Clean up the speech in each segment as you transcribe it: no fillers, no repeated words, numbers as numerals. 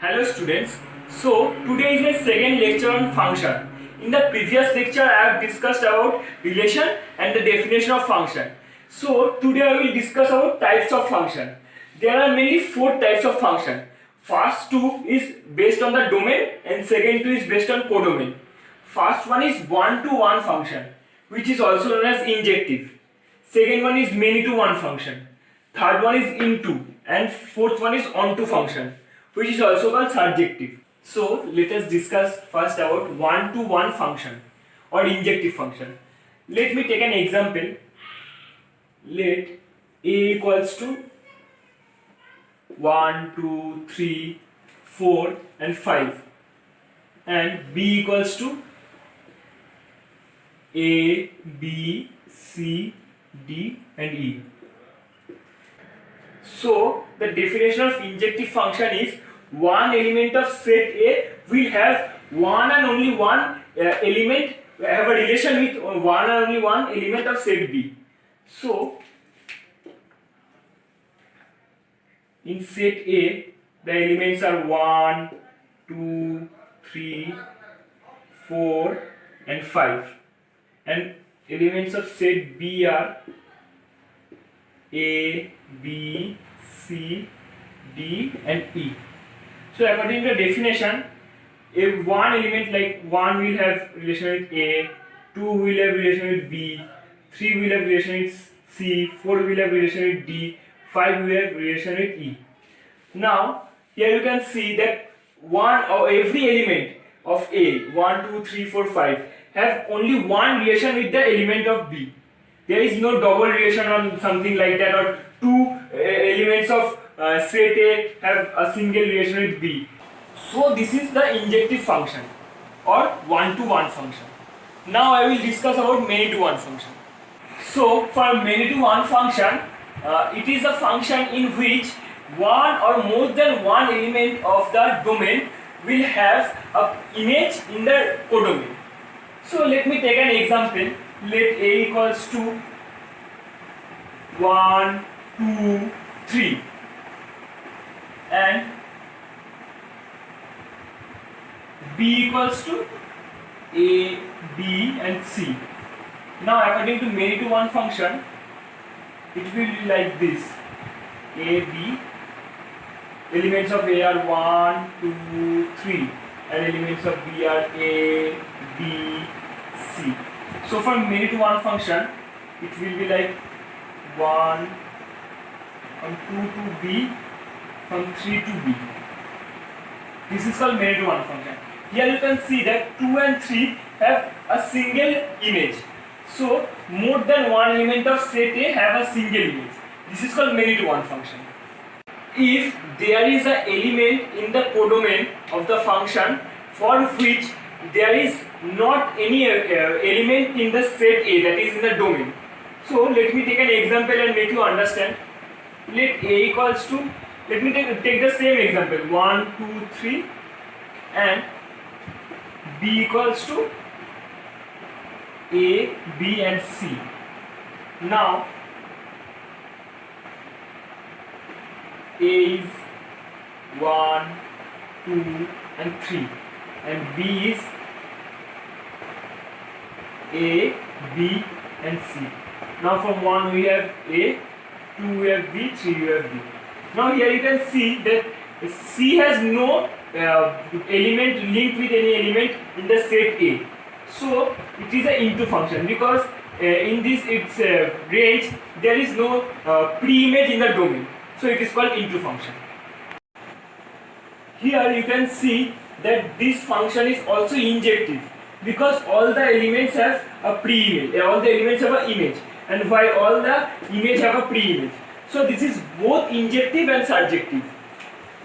Hello students. So today is my second lecture on function. In the previous lecture I have discussed about relation and the definition of function. So today I will discuss about types of function. There are mainly four types of function. First two is based on the domain and second two is based on codomain. First one is one-to-one function, which is also known as injective. Second one is many-to-one function. Third one is into, and fourth one is onto function, which is also called surjective. So let us discuss first about one-to-one function or injective function. Let me take an example. Let a equals to 1, 2, 3, 4 and 5 and b equals to a, b, c, d and e. So the definition of injective function is one element of set A will have one and only one element, have a relation with one and only one element of set B. So in set A the elements are 1, 2, 3, 4 and 5, and elements of set B are A, B, C, D and E. So according to the definition, if one element like 1 will have relation with A, 2 will have relation with B, 3 will have relation with C, 4 will have relation with D, 5 will have relation with E. Now here you can see that one or every element of A, 1, 2, 3, 4, 5 have only one relation with the element of B. There is no double relation or something like that, or two elements of set A have a single relation with B. So this is the injective function or one-to-one function. Now I will discuss about many-to-one function. So for many-to-one function, it is a function in which one or more than one element of the domain will have an image in the codomain. So let me take an example. Let A equals to 1, 2, 3 and B equals to A, B and C. Now according to many-to-one function, it will be like this: A, B, elements of A are 1, 2, 3 and elements of B are A, B, C. So for many-to-one function, it will be like 1 from 2 to B, from 3 to B. This is called many-to-one function. Here you can see that 2 and 3 have a single image. So more than one element of set A have a single image. This is called many-to-one function. If there is an element in the codomain of the function for which there is not any element in the set A, that is in the domain. So let me take an example and make you understand. Let A equals to, let me take the same example, 1, 2, 3 and B equals to A, B and C. Now A is 1, 2 and 3 and B is A, B and C. Now from 1 we have A, 2 we have B, 3 we have B. Now here you can see that C has no element linked with any element in the set A. So it is an into function because in this its range there is no pre-image in the domain. So it is called into function. Here you can see that this function is also injective because all the elements have a pre-image, all the elements have an image, and while all the image have a pre-image. So this is both injective and surjective.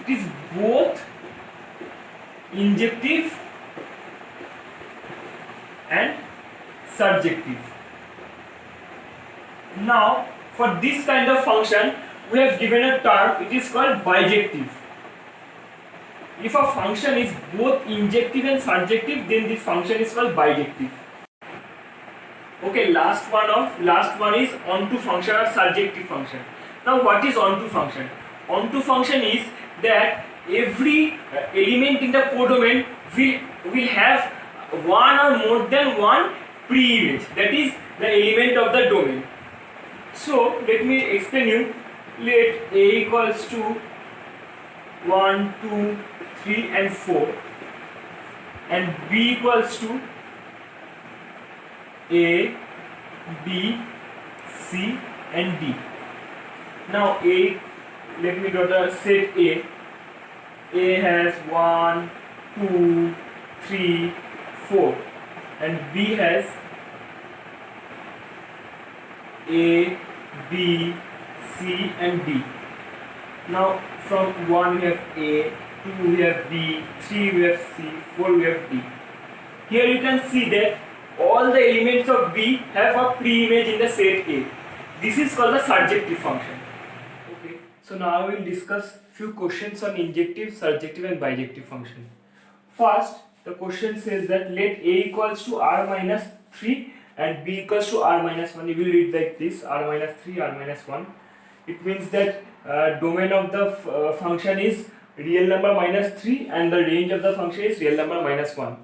It is both injective and surjective. Now for this kind of function we have given a term, it is called bijective. If a function is both injective and surjective, then this function is called bijective. Okay, last one is onto function or surjective function. Now what is onto function? Onto function is that every element in the codomain will have one or more than one pre-image, that is the element of the domain. So let me explain you. Let A equals to 1, 2, 3 and 4 and B equals to A, B, C and D. Now A, let me draw the set A. A has 1, 2, 3, 4 and B has A, B, C and D. Now from 1 we have A, 2 we have B, 3 we have C, 4 we have D. Here you can see that all the elements of B have a pre-image in the set A. This is called the surjective function. Okay. So now I will discuss few questions on injective, surjective and bijective function. First, the question says that let A equals to R minus 3 and B equals to R minus 1. You will read like this: R minus 3, R minus 1. It means that domain of the function is real number minus 3 and the range of the function is real number minus 1.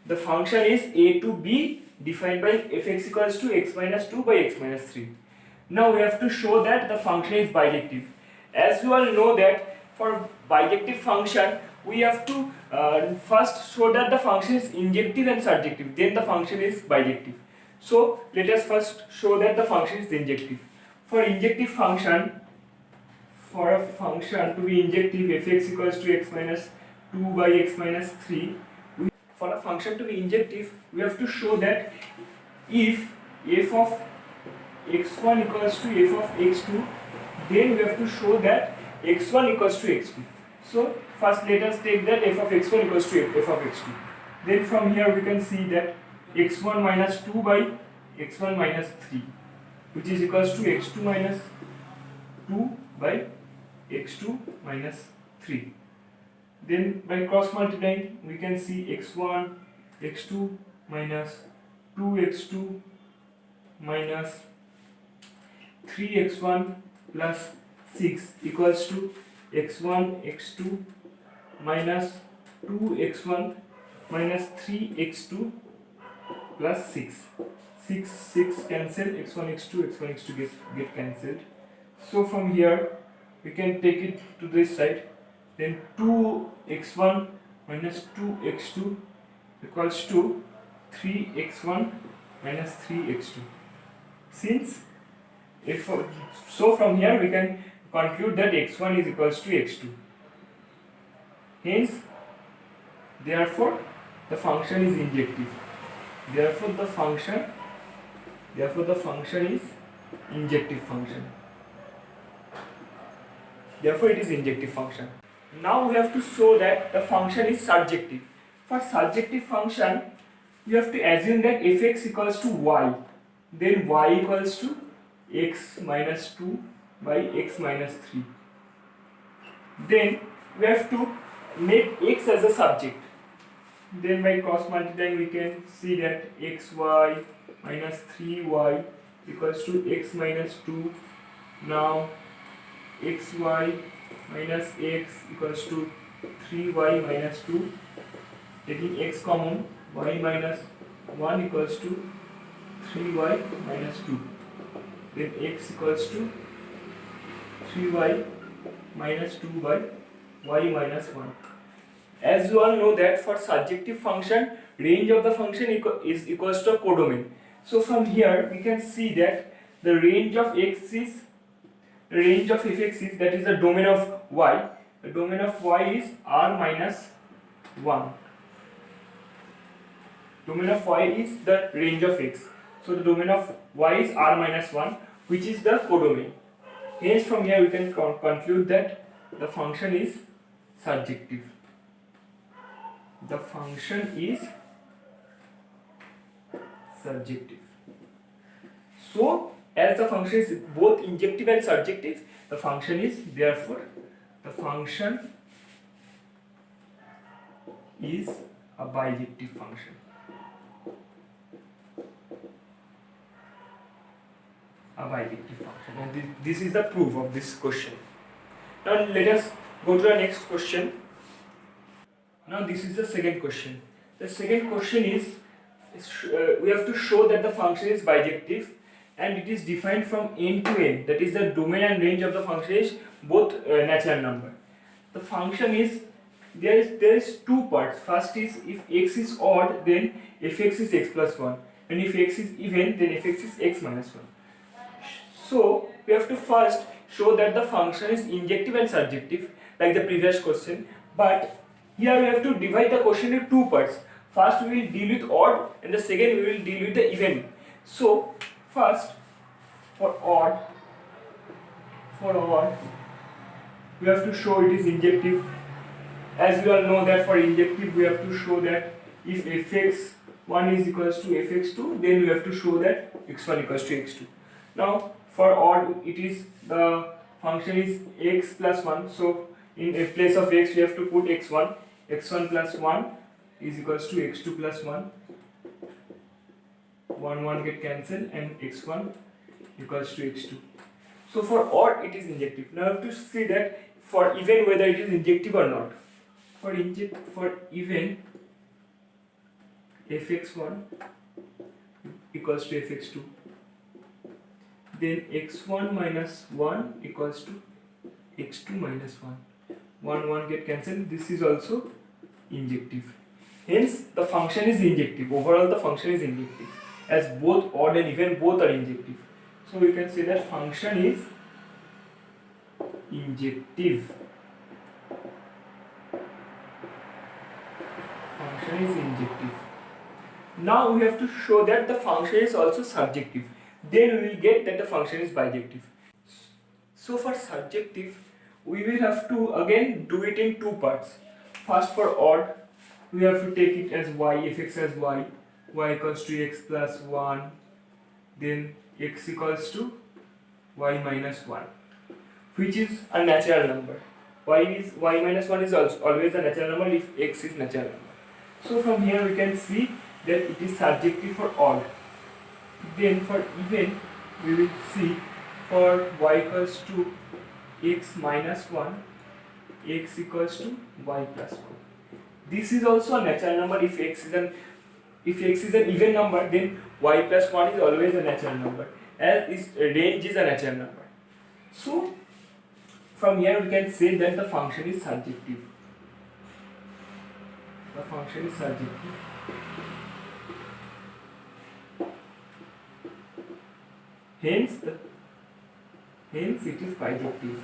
The function is A to B defined by fx equals to x minus 2 by x minus 3. Now we have to show that the function is bijective. As you all know that for bijective function we have to first show that the function is injective and surjective, then the function is bijective. So let us first show that the function is injective. For injective function, for a function to be injective fx equals to x minus 2 by x minus 3, for a function to be injective we have to show that if f of x1 equals to f of x2, then we have to show that x1 equals to x2. So first let us take that f of x1 equals to f of x2. Then from here we can see that x1 minus 2 by x1 minus 3, which is equals to x2 minus 2 by x2 minus 3. Then by cross multiplying we can see x1 x2 minus 2x2 minus 3x1 plus 6 equals to x1 x2 minus 2x1 minus 3x2 plus 6. 6 cancel, x1 x2 get cancelled. So from here we can take it to this side. Then 2x1 minus 2x2 equals to 3x1 minus 3x2. Since so from here we can conclude that x1 is equals to x2. Hence, therefore the function is injective. Therefore the function is injective function. Therefore it is injective function. Now we have to show that the function is surjective. For surjective function, you have to assume that fx equals to y, then y equals to x minus 2 by x minus 3. Then we have to make x as a subject. Then by cross multiplying we can see that xy minus 3y equals to x minus 2. Now xy minus x equals to 3y minus 2. Taking x common, y minus 1 equals to 3y minus 2. Then x equals to 3y minus 2 by y minus 1. As you all know that for surjective function, range of the function is equals to a codomain. So from here we can see that the range of fx is that is the domain of y. The domain of y is r minus 1. Domain of y is the range of x. So the domain of y is r minus 1, which is the codomain. Hence from here we can conclude that the function is surjective. The function is surjective. So as the function is both injective and surjective, the function is therefore a bijective function. A bijective function, and this is the proof of this question. Now let us go to the next question. Now this is the second question. The second question is we have to show that the function is bijective and it is defined from n to n. That is the domain and range of the function is both natural number. The function is there is two parts. First is if x is odd, then fx is x plus 1, and if x is even, then fx is x minus 1. So we have to first show that the function is injective and surjective like the previous question, but here we have to divide the question into two parts. First we will deal with odd and the second we will deal with the even. So first for odd we have to show it is injective. As we all know that for injective we have to show that if fx1 is equals to fx2, then we have to show that x1 equals to x2. Now for odd it is the function is x plus 1, so in place of x we have to put x1. x1 plus 1 is equals to x2 plus 1. 1 get cancelled and x1 equals to x2. So for odd it is injective. Now I have to see that for even whether it is injective or not. For even fx1 equals to fx2, then x1 minus 1 equals to x2 minus 1. 1 get cancelled. This is also injective. Hence the function is injective. Overall the function is injective, as both odd and even both are injective. So we can say that function is injective. Function is injective. Now we have to show that the function is also surjective. Then we will get that the function is bijective. So for surjective, we will have to again do it in two parts. First for odd, we have to take it as y, fx as y equals to x plus 1, then x equals to y minus 1, which is a natural number. Y minus 1 is also always a natural number if x is natural number. So from here we can see that it is surjective for odd. Then for even, we will see for y equals to x minus 1, x equals to y plus 1. This is also a natural number. If x is an even number, then y plus 1 is always a natural number, as its range is a natural number. So from here we can say that the function is surjective. The function is surjective. Hence it is bijective.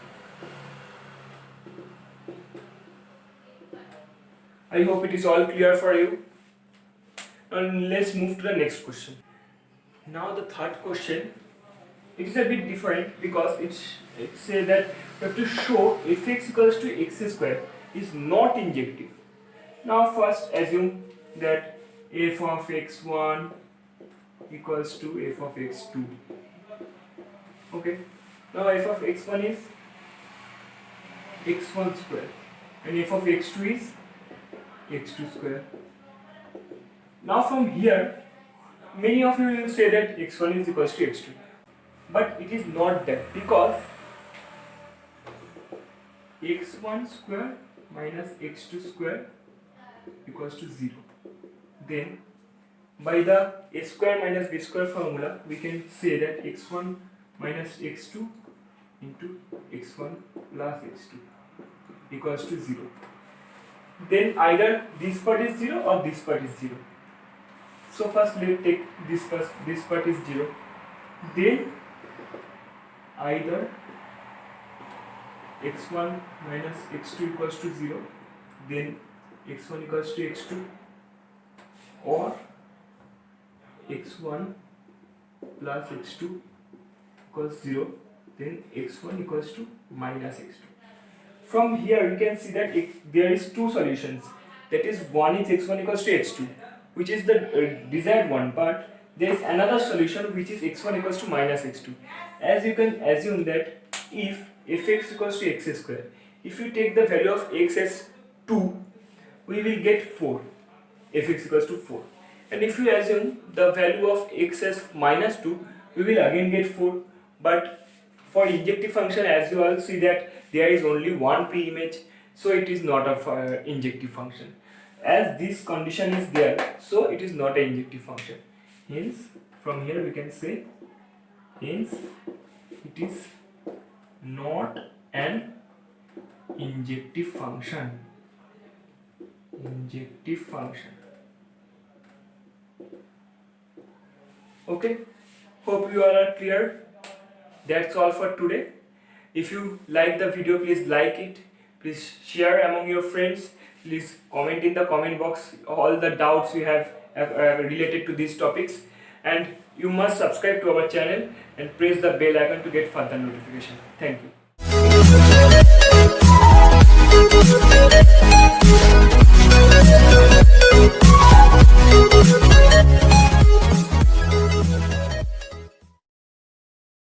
I hope it is all clear for you. And let's move to the next question. Now the third question, it is a bit different because it says that we have to show fx equals to x square is not injective. Now first assume that f of x1 equals to f of x2. Okay. Now f of x1 is x1 square and f of x2 is x2 square. Now from here, many of you will say that x1 is equals to x2, but it is not that, because x1 square minus x2 square equals to 0. Then by the a square minus b square formula, we can say that x1 minus x2 into x1 plus x2 equals to 0. Then either this part is 0 or this part is 0. So first let's take this part is 0. Then either x1 minus x2 equals to 0, then x1 equals to x2, or x1 plus x2 equals 0, then x1 equals to minus x2. From here we can see that there is two solutions. That is, one is x1 equals to x2, which is the desired one, but there is another solution which is x1 equals to minus x2. As you can assume that if fx equals to x square, if you take the value of x as 2, we will get 4, fx equals to 4. And if you assume the value of x as minus 2, we will again get 4. But for injective function, as you all see that there is only one p image, so it is not a injective function. as this condition is there, so it is not an injective function. Hence, from here we can say, hence it is not an injective function. Injective function. Okay, hope you all are clear. That's all for today. If you like the video, please like it, please share among your friends, please comment in the comment box all the doubts you have related to these topics, and you must subscribe to our channel and press the bell icon to get further notification. Thank you.